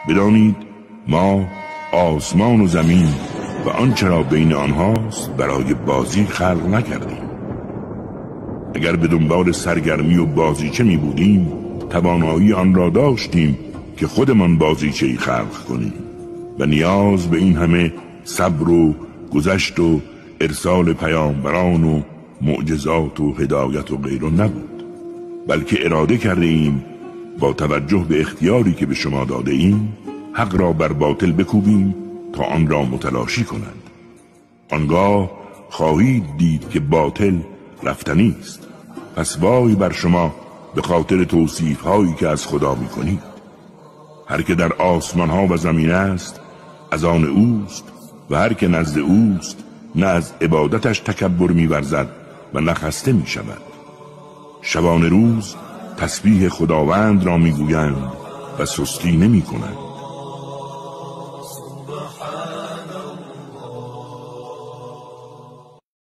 بدانید ما آسمان و زمین و آنچه را بین آنهاست برای بازی خلق نکردیم. اگر به دنبال سرگرمی و بازیچه می بودیم توانایی آن را داشتیم که خودمان بازیچه‌ای خلق کنیم و نیاز به این همه صبر و گذشت و ارسال پیامبران و معجزات و هدایت و غیره نبود، بلکه اراده کرده ایم با توجه به اختیاری که به شما داده ایم حق را بر باطل بکوبیم تا آن را متلاشی کنند. آنگاه خواهید دید که باطل رفتنی است. پس وای بر شما به خاطر توصیف هایی که از خدا می کنید. هر که در آسمان ها و زمین است از آن اوست و هر که نزد اوست نه از عبادتش تکبر می ورزد و نه خسته می شود. شبان روز تسبیح خداوند را می گویند و سستی نمی کنند.